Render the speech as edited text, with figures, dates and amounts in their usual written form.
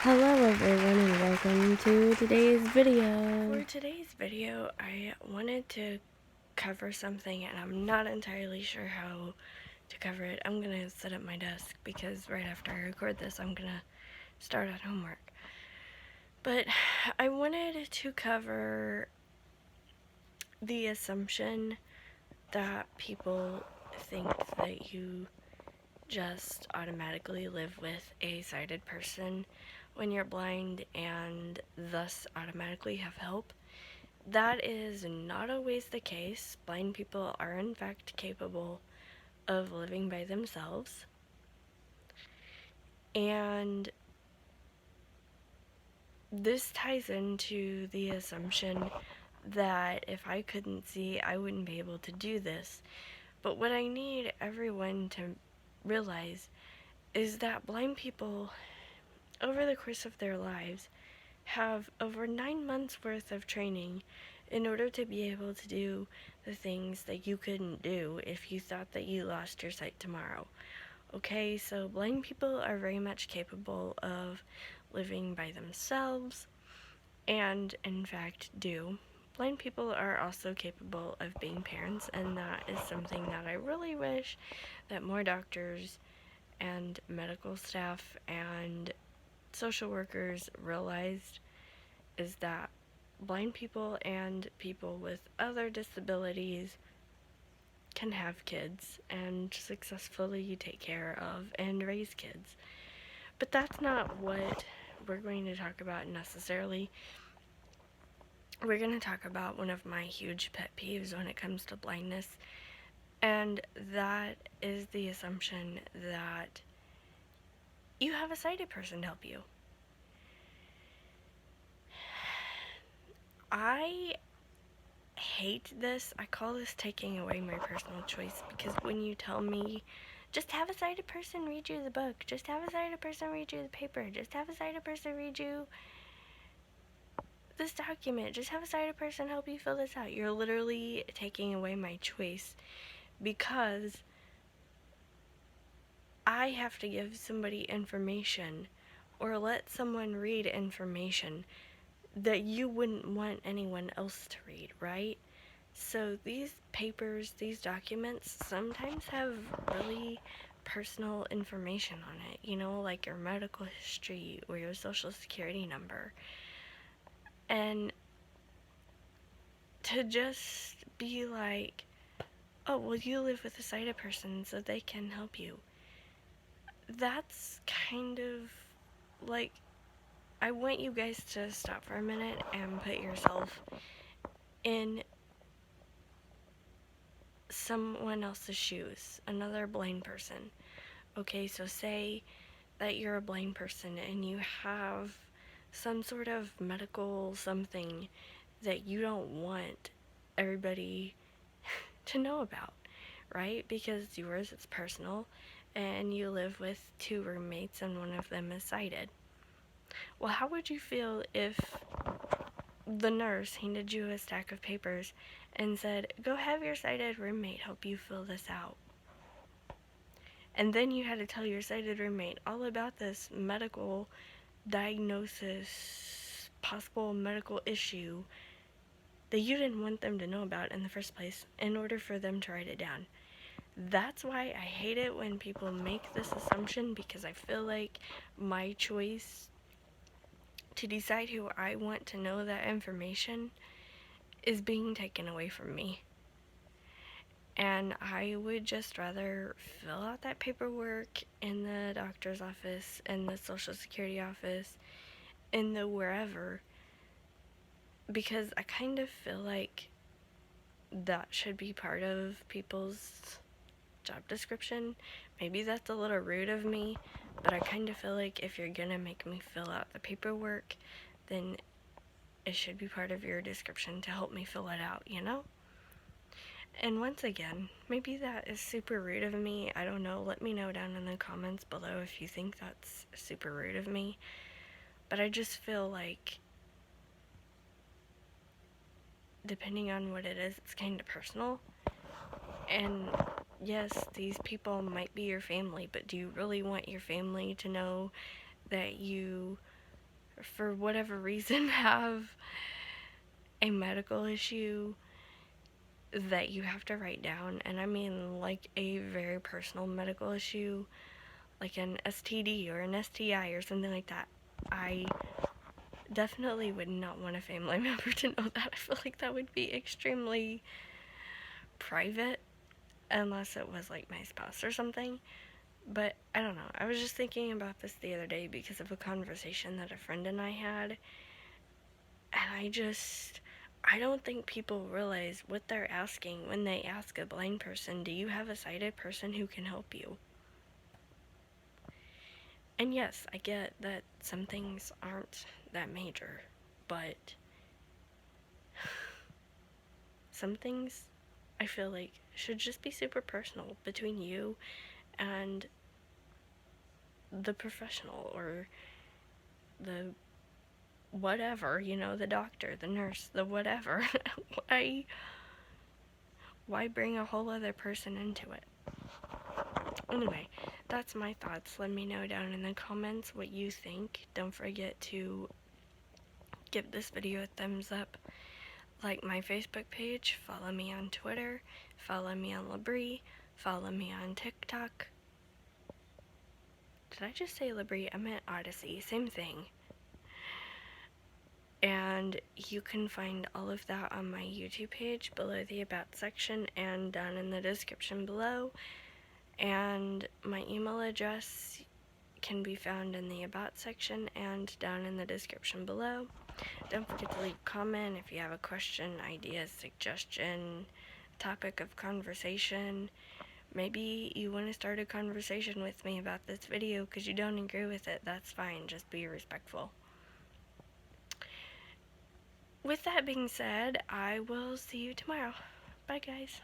Hello everyone and welcome to today's video. For today's video, I wanted to cover something and I'm not entirely sure how to cover it. I'm gonna set up my desk because right after I record this, I'm gonna start on homework. But I wanted to cover the assumption that people think that you just automatically live with a sighted person when you're blind and thus automatically have help. That is not always the case. Blind people are in fact capable of living by themselves. And this ties into the assumption that if I couldn't see, I wouldn't be able to do this. But what I need everyone to realize is that blind people, over the course of their lives, have over 9 months worth of training in order to be able to do the things that you couldn't do if you thought that you lost your sight tomorrow. Okay, so blind people are very much capable of living by themselves, and in fact do. Blind people are also capable of being parents, and that is something that I really wish that more doctors and medical staff and social workers realized, is that blind people and people with other disabilities can have kids and successfully take care of and raise kids. But that's not what we're going to talk about necessarily. We're going to talk about one of my huge pet peeves when it comes to blindness, and that is the assumption that you have a sighted person to help you. I hate this. I call this taking away my personal choice, because when you tell me, just have a sighted person read you the book, just have a sighted person read you the paper, just have a sighted person read you this document, just have a sighted person help you fill this out, you're literally taking away my choice, because I have to give somebody information or let someone read information that you wouldn't want anyone else to read, right? So these papers, these documents sometimes have really personal information on it, you know, like your medical history or your social security number. And to just be like, oh, well, you live with a sighted person so they can help you. That's kind of like, I want you guys to stop for a minute and put yourself in someone else's shoes, another blind person. Okay, so say that you're a blind person and you have some sort of medical something that you don't want everybody to know about, right? Because yours is personal and you live with 2 roommates and one of them is sighted. Well, how would you feel if the nurse handed you a stack of papers and said, go have your sighted roommate help you fill this out? And then you had to tell your sighted roommate all about this medical diagnosis, possible medical issue that you didn't want them to know about in the first place in order for them to write it down. That's why I hate it when people make this assumption, because I feel like my choice to decide who I want to know that information is being taken away from me. And I would just rather fill out that paperwork in the doctor's office, in the social security office, in the wherever, because I kind of feel like that should be part of people's job description. Maybe that's a little rude of me, but I kind of feel like if you're gonna make me fill out the paperwork, then it should be part of your description to help me fill it out, you know? And once again, maybe that is super rude of me. I don't know. Let me know down in the comments below if you think that's super rude of me. But I just feel like, depending on what it is, it's kind of personal. And yes, these people might be your family, but do you really want your family to know that you for whatever reason, have a medical issue that you have to write down, and I mean like a very personal medical issue, like an STD or an STI or something like that, I definitely would not want a family member to know that. I feel like that would be extremely private, unless it was like my spouse or something. But I don't know. I was just thinking about this the other day because of a conversation that a friend and I had. And I don't think people realize what they're asking when they ask a blind person, do you have a sighted person who can help you? And yes, I get that some things aren't that major, but some things I feel like should just be super personal between you and the professional or the whatever, the doctor, the nurse, the whatever. Why bring a whole other person into it? Anyway, that's my thoughts. Let me know down in the comments what you think. Don't forget to give this video a thumbs up, like my Facebook page, follow me on Twitter, follow me on Labrie, follow me on TikTok. Did I just say Labrie? I meant Odyssey, same thing. And you can find all of that on my YouTube page below the About section and down in the description below. And my email address can be found in the About section and down in the description below. Don't forget to leave a comment if you have a question, idea, suggestion, topic of conversation. Maybe you want to start a conversation with me about this video because you don't agree with it. That's fine. Just be respectful. With that being said, I will see you tomorrow. Bye, guys.